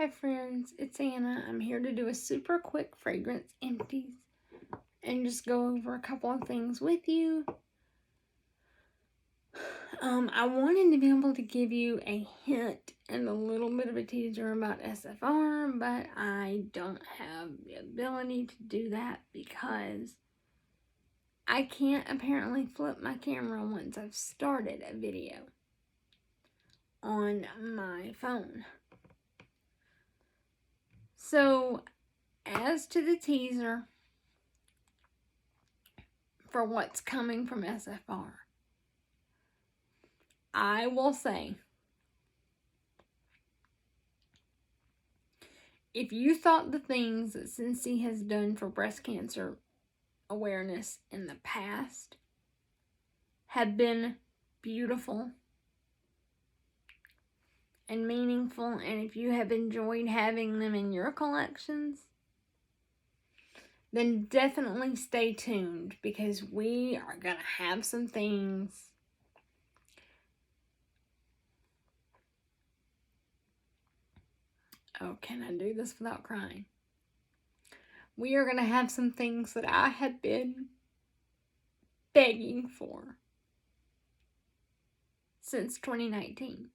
Hi friends, it's Anna. I'm here to do a super quick fragrance empties and just go over a couple of things with you. I wanted to be able to give you a hint and a little bit of a teaser about SFR, but I don't have the ability to do that because I can't apparently flip my camera once I've started a video on my phone. So, as to the teaser for what's coming from SFR, I will say, if you thought the things that Scentsy has done for breast cancer awareness in the past have been beautiful and meaningful, and if you have enjoyed having them in your collections, then definitely stay tuned because we are going to have some things Oh, can I do this without crying? We are going to have some things that I have been begging for since 2019.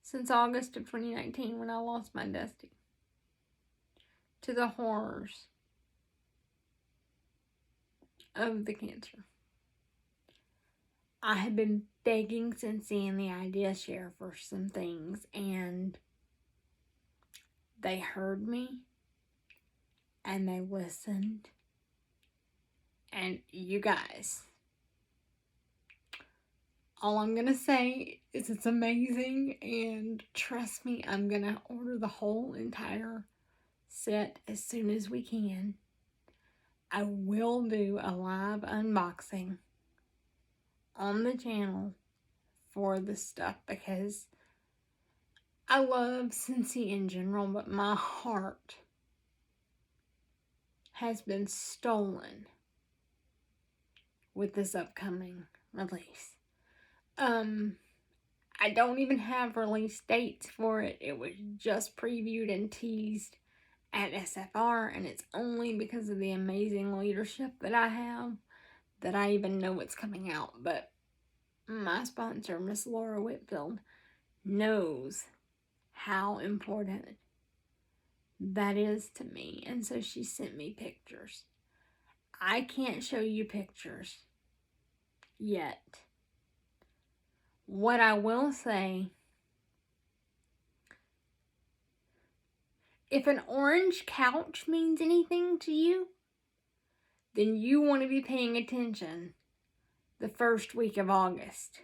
Since August of 2019 when I lost my Dusty to the horrors of the cancer. I have been begging Scentsy and the Idea Share for some things, and they heard me and they listened. And you guys, all I'm going to say is it's amazing, and trust me, I'm going to order the whole entire set as soon as we can. I will do a live unboxing on the channel for the stuff because I love Scentsy in general, but my heart has been stolen with this upcoming release. I don't even have release dates for it. It was just previewed and teased at SFR, and it's only because of the amazing leadership that I have that I even know it's coming out. But my sponsor, Miss Laura Whitfield, knows how important that is to me, and so she sent me pictures. I can't show you pictures yet. What I will say, if an orange couch means anything to you, then you want to be paying attention the first week of August.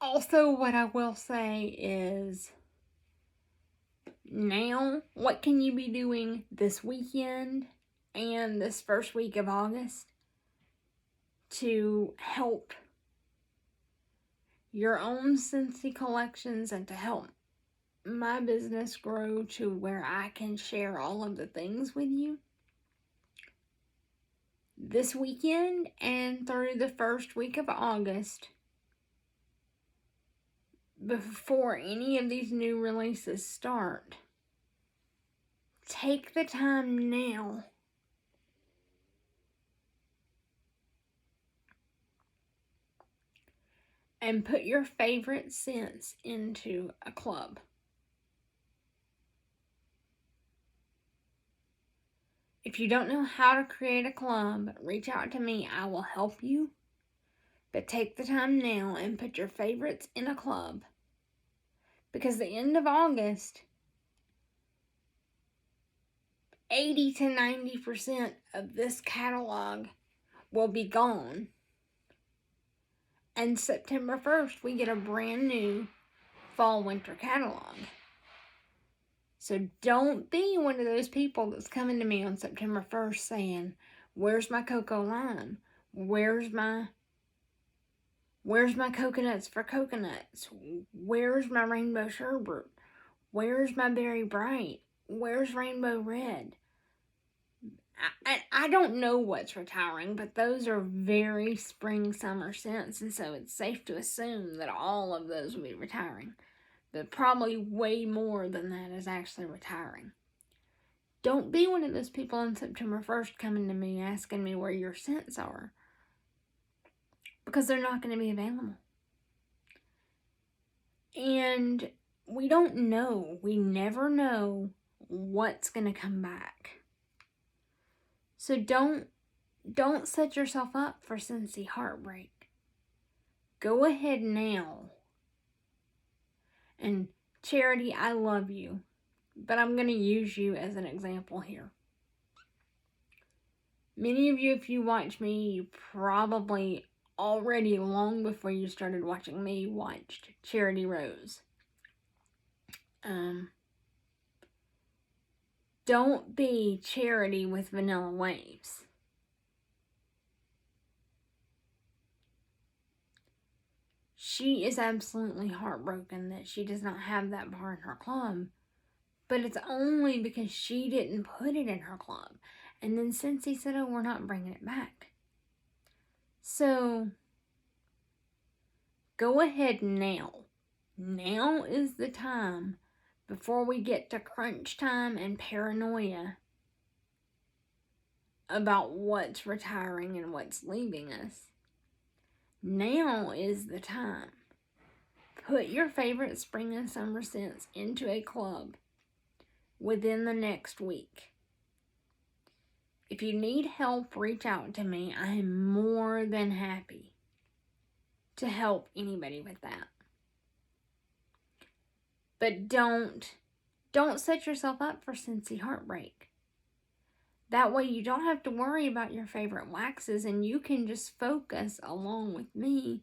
Also, what I will say is, now, what can you be doing this weekend and this first week of August to help your own Scentsy collections and to help my business grow to where I can share all of the things with you? This weekend and through the first week of August, before any of these new releases start, take the time now and put your favorite scents into a club. If you don't know how to create a club, reach out to me. I will help you. But take the time now and put your favorites in a club. Because the end of August, 80 to 90% of this catalog will be gone. And September 1st, we get a brand new fall-winter catalog. So don't be one of those people that's coming to me on September 1st saying, where's my cocoa lime? Where's my coconuts for coconuts? Where's my rainbow sherbet? Where's my berry bright? Where's rainbow red? I don't know what's retiring, but those are very spring summer scents, and so it's safe to assume that all of those will be retiring. But probably way more than that is actually retiring. Don't be one of those people on September 1st coming to me asking me where your scents are, because they're not going to be available. And we don't know. We never know what's going to come back. So don't set yourself up for Scentsy heartbreak. Go ahead now. And Charity, I love you, but I'm going to use you as an example here. Many of you, if you watch me, you probably already, long before you started watching me, watched Charity Rose. Don't be Charity with Vanilla Waves. She is absolutely heartbroken that she does not have that bar in her club, but it's only because she didn't put it in her club. And then Scentsy said, oh, we're not bringing it back. So, go ahead now. Now is the time, before we get to crunch time and paranoia about what's retiring and what's leaving us. Now is the time. Put your favorite spring and summer scents into a club within the next week. If you need help, reach out to me. I am more than happy to help anybody with that. But don't set yourself up for Scentsy heartbreak. That way you don't have to worry about your favorite waxes, and you can just focus along with me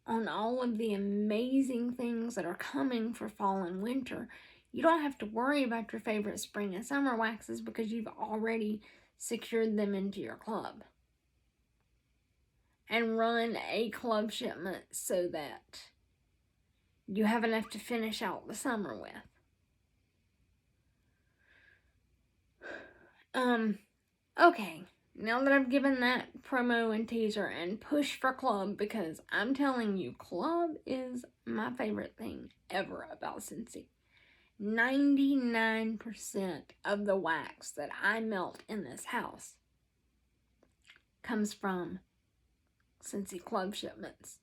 on all of the amazing things that are coming for fall and winter. You don't have to worry about your favorite spring and summer waxes because you've already secured them into your club. And run a club shipment so that you have enough to finish out the summer with. Okay, now that I've given that promo and teaser and push for club, because I'm telling you, club is my favorite thing ever about Scentsy. 99% of the wax that I melt in this house comes from Scentsy club shipments.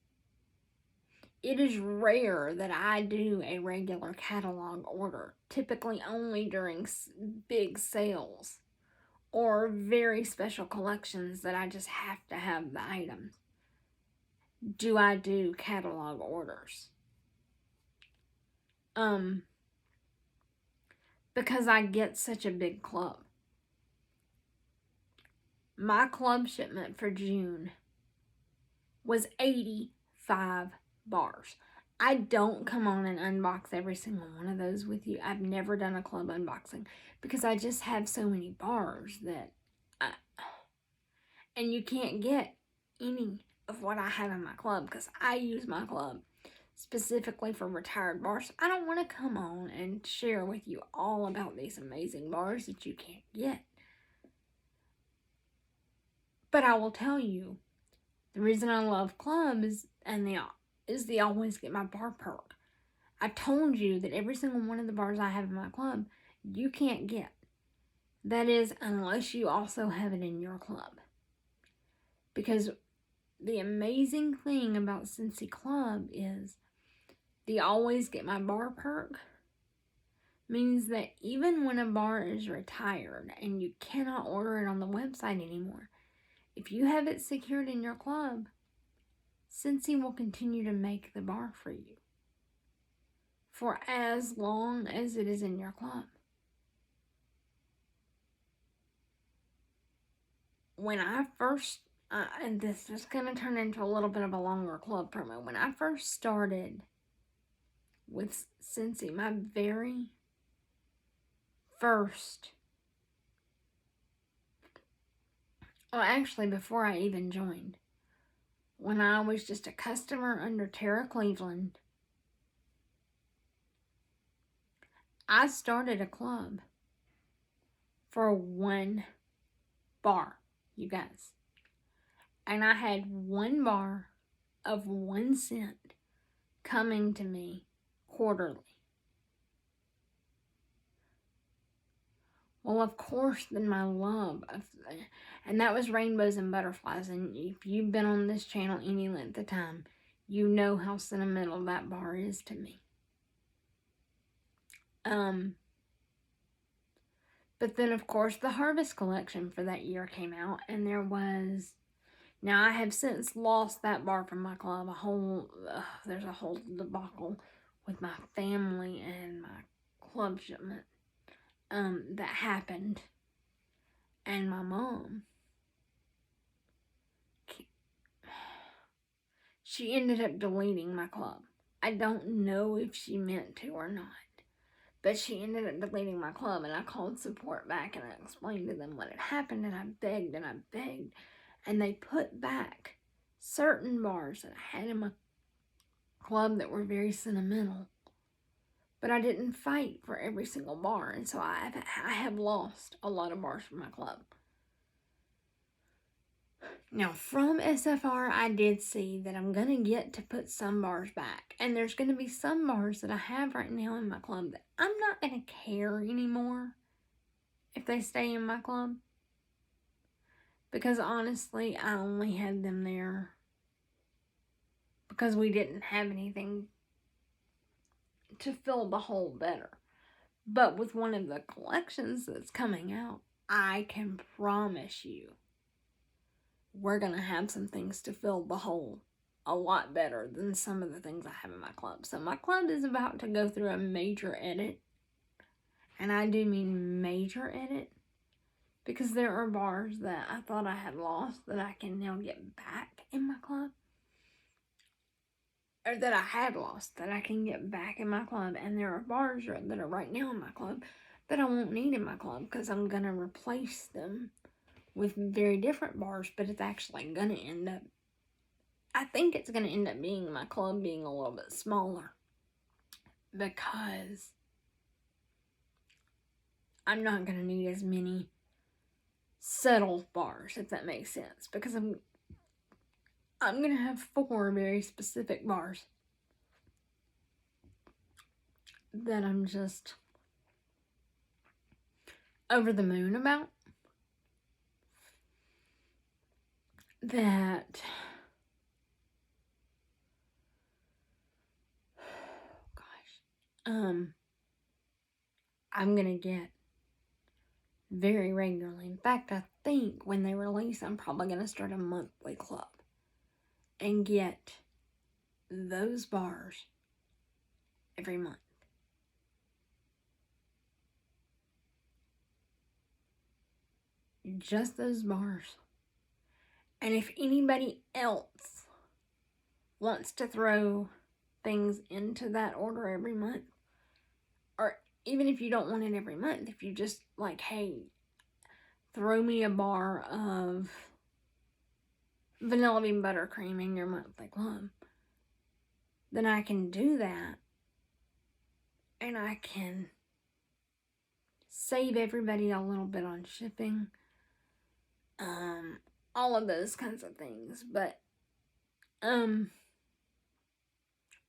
It is rare that I do a regular catalog order, typically only during big sales or very special collections that I just have to have the items. Do I do catalog orders? Because I get such a big club. My club shipment for June was 85 bars. I don't come on and unbox every single one of those with you. I've never done a club unboxing because I just have so many bars that and you can't get any of what I have in my club because I use my club specifically for retired bars. I don't want to come on and share with you all about these amazing bars that you can't get. But I will tell you, the reason I love club is the always get my bar perk. I told you that every single one of the bars I have in my club, you can't get. That is, unless you also have it in your club. Because the amazing thing about Scentsy Club is the always get my bar perk means that even when a bar is retired and you cannot order it on the website anymore, if you have it secured in your club, Scentsy will continue to make the bar for you for as long as it is in your club. When I first, and this is going to turn into a little bit of a longer club promo. When I first started with Scentsy, my very first, well, actually before I even joined, when I was just a customer under Tara Cleveland, I started a club for $1. bar, you guys. And I had one bar of 1 cent coming to me quarterly. Well, of course, then my love of, and that was Rainbows and Butterflies. And if you've been on this channel any length of time, you know how sentimental that bar is to me. But then, of course, the Harvest collection for that year came out, and there was. Now, I have since lost that bar from my club. There's a whole debacle with my family and my club shipment that happened. And my mom, she ended up deleting my club. I don't know if she meant to or not, but she ended up deleting my club, and I called support back and I explained to them what had happened, and I begged and I begged, and they put back certain bars that I had in my club that were very sentimental. But I didn't fight for every single bar, and so I have lost a lot of bars from my club. Now, from SFR, I did see that I'm going to get to put some bars back. And there's going to be some bars that I have right now in my club that I'm not going to care anymore if they stay in my club. Because honestly, I only had them there because we didn't have anything to fill the hole better. But with one of the collections that's coming out, I can promise you we're going to have some things to fill the hole a lot better than some of the things I have in my club. So my club is about to go through a major edit. And I do mean major edit, because there are bars that I thought I had lost that I can now get back in my club. Or that I had lost that I can get back in my club. And there are bars that are right now in my club that I won't need in my club, because I'm going to replace them with very different bars, but it's actually going to end up, I think it's going to end up being my club being a little bit smaller, because I'm not going to need as many subtle bars, if that makes sense, because I'm going to have 4 very specific bars that I'm just over the moon about. That, I'm gonna get very regularly. In fact, I think when they release, I'm probably gonna start a monthly club and get those bars every month. Just those bars. And if anybody else wants to throw things into that order every month, or even if you don't want it every month, if you just like, hey, throw me a bar of vanilla bean buttercream in your monthly club, then I can do that, and I can save everybody a little bit on shipping, all of those kinds of things. But and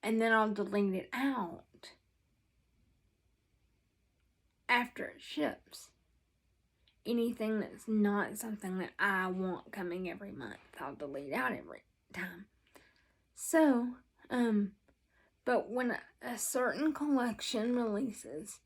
then I'll delete it out after it ships. Anything that's not something that I want coming every month, I'll delete out every time. So, but when a certain collection releases,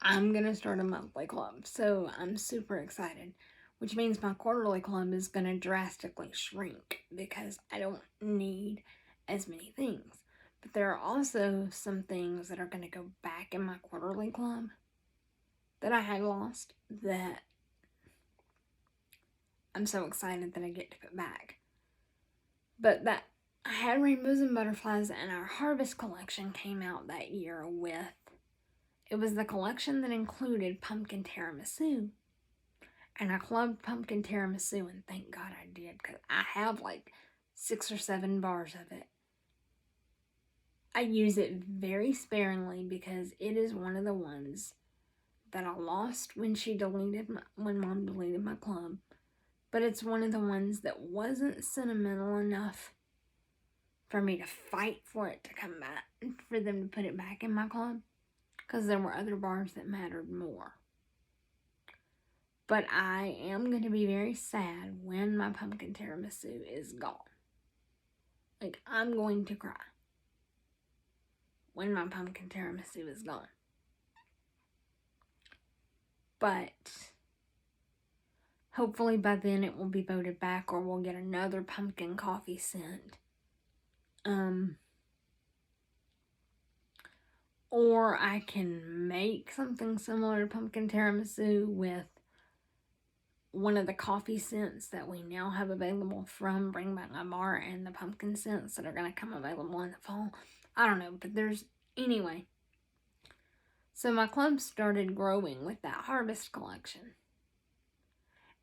I'm going to start a monthly club. So I'm super excited, which means my quarterly club is going to drastically shrink because I don't need as many things. But there are also some things that are going to go back in my quarterly club that I had lost that I'm so excited that I get to put back. But that I had Rainbows and Butterflies, and our Harvest collection came out that year with, it was the collection that included Pumpkin Tiramisu. And I loved Pumpkin Tiramisu, and thank God I did, because I have like 6 or 7 bars of it. I use it very sparingly because it is one of the ones that I lost when when Mom deleted my club. But it's one of the ones that wasn't sentimental enough for me to fight for it to come back, for them to put it back in my club, because there were other bars that mattered more. But I am going to be very sad when my pumpkin tiramisu is gone. Like, I'm going to cry when my pumpkin tiramisu is gone. But hopefully by then it will be voted back, or we'll get another pumpkin coffee scent. Or I can make something similar to pumpkin tiramisu with one of the coffee scents that we now have available from Bring Back My Bar, and the pumpkin scents that are going to come available in the fall. I don't know, but anyway. So my club started growing with that harvest collection.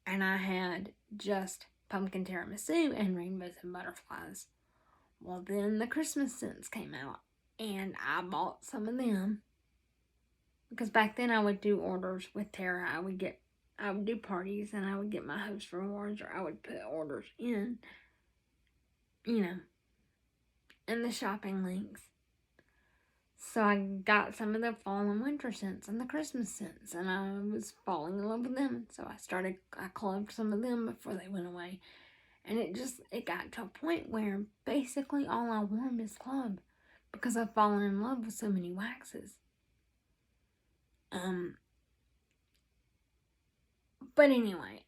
And I had just pumpkin tiramisu and rainbows and butterflies. Well, then the Christmas scents came out, and I bought some of them. Because back then I would do orders with Tara. I would do parties, and I would get my host rewards, or I would put orders in, in the shopping links. So I got some of the fall and winter scents and the Christmas scents, and I was falling in love with them. So I clubbed some of them before they went away. And it got to a point where basically all I wore is club, because I've fallen in love with so many waxes. But anyway,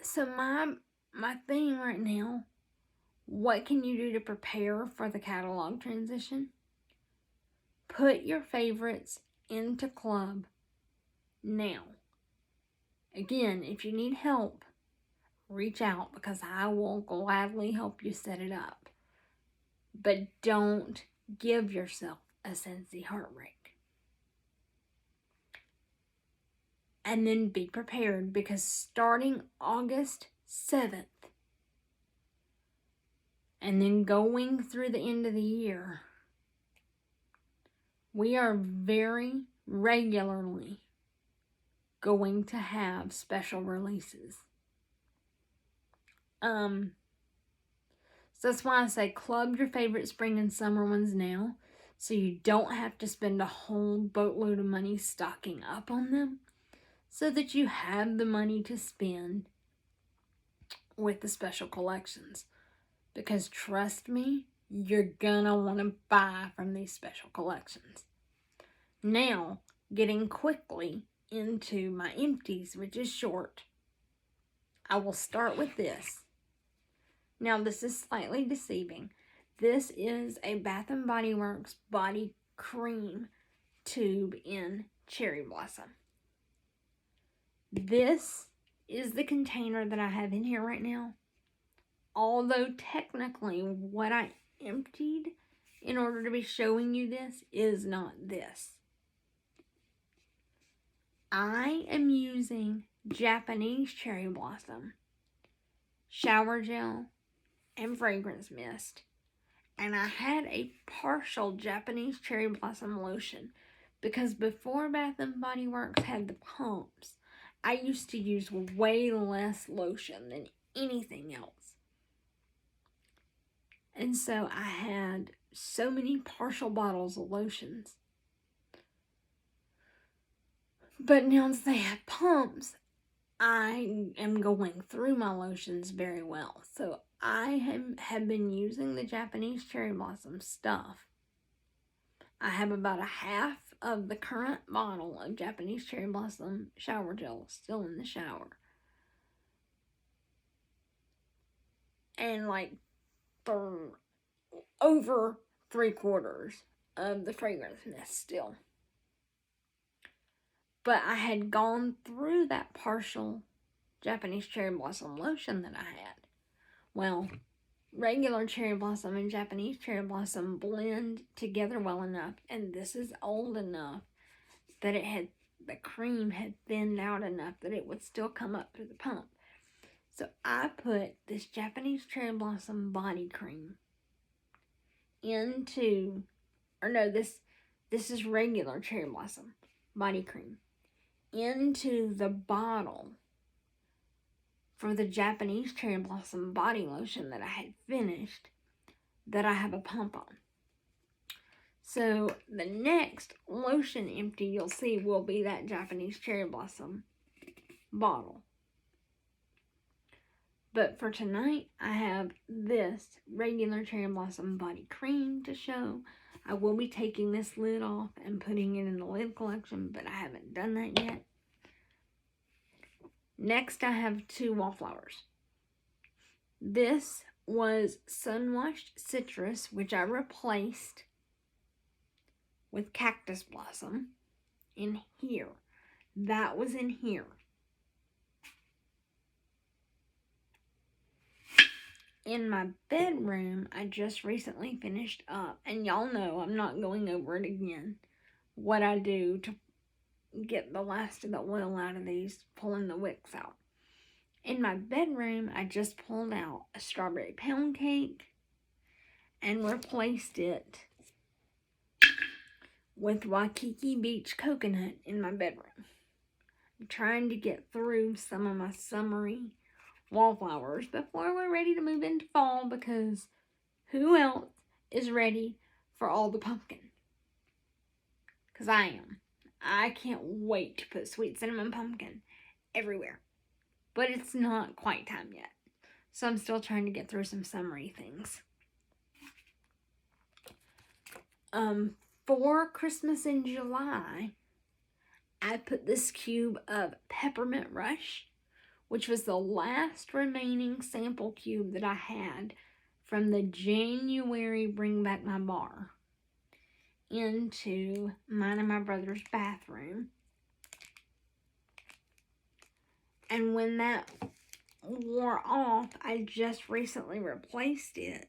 so my thing right now, what can you do to prepare for the catalog transition? Put your favorites into club now. Again, if you need help, reach out, because I will gladly help you set it up. But don't give yourself a Scentsy heartbreak. And then be prepared, because starting August 7th, and then going through the end of the year, we are very regularly going to have special releases. So that's why I say club your favorite spring and summer ones now, so you don't have to spend a whole boatload of money stocking up on them, so that you have the money to spend with the special collections. Because trust me, you're gonna want to buy from these special collections. Now, getting quickly into my empties, which is short, I will start with this. Now, this is slightly deceiving. This is a Bath & Body Works body cream tube in Cherry Blossom. This is the container that I have in here right now. Although technically what I emptied in order to be showing you this is not this. I am using Japanese Cherry Blossom, shower gel, and fragrance mist. And I had a partial Japanese Cherry Blossom lotion, because before Bath & Body Works had the pumps, I used to use way less lotion than anything else. And so I had so many partial bottles of lotions. But now that they have pumps, I am going through my lotions very well. So I have been using the Japanese Cherry Blossom stuff. I have about a half of the current bottle of Japanese Cherry Blossom shower gel still in the shower. And for over 3/4 of the fragrance mist still. But I had gone through that partial Japanese Cherry Blossom lotion that I had. Well, regular Cherry Blossom and Japanese Cherry Blossom blend together well enough, and this is old enough that the cream had thinned out enough that it would still come up through the pump. So I put this Japanese Cherry Blossom body cream this is regular Cherry Blossom body cream into the bottle for the Japanese Cherry Blossom body lotion that I had finished that I have a pump on. So the next lotion empty you'll see will be that Japanese Cherry Blossom bottle. But for tonight, I have this regular Cherry Blossom body cream to show. I will be taking this lid off and putting it in the lid collection, but I haven't done that yet. Next, I have 2 wallflowers. This was Sun-Washed Citrus, which I replaced with Cactus Blossom in here. That was in here. In my bedroom, I just recently finished up, and y'all know I'm not going over it again, what I do to get the last of the oil out of these, pulling the wicks out. In my bedroom, I just pulled out a strawberry pound cake and replaced it with Waikiki Beach coconut in my bedroom. I'm trying to get through some of my summery wallflowers before we're ready to move into fall, because who else is ready for all the pumpkin? Because I am. I can't wait to put sweet cinnamon pumpkin everywhere. But it's not quite time yet. So I'm still trying to get through some summery things. For Christmas in July, I put this cube of Peppermint Rush, which was the last remaining sample cube that I had from the January Bring Back My Bar, into mine and my brother's bathroom. And when that wore off, I just recently replaced it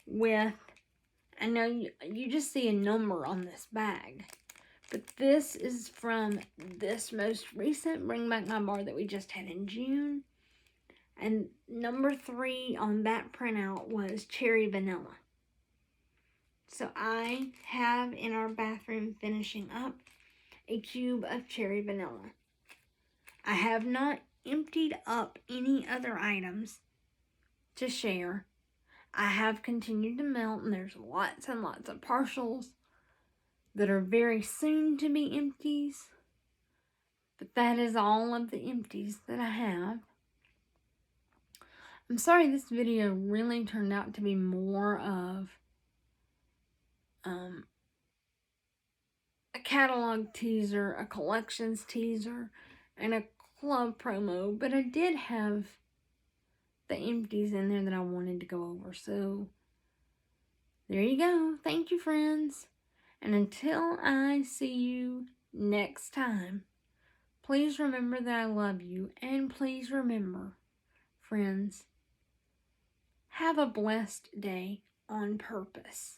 with, I know you just see a number on this bag, but this is from this most recent Bring Back My Bar that we just had in June. And number 3 on that printout was Cherry Vanilla. So I have in our bathroom, finishing up, a cube of Cherry Vanilla. I have not emptied up any other items to share. I have continued to melt, and there's lots and lots of partials that are very soon to be empties. But that is all of the empties that I have. I'm sorry this video really turned out to be more of a catalog teaser, a collections teaser, and a club promo, but I did have the empties in there that I wanted to go over. So there you go. Thank you, friends. And until I see you next time, please remember that I love you, and please remember, friends, have a blessed day on purpose.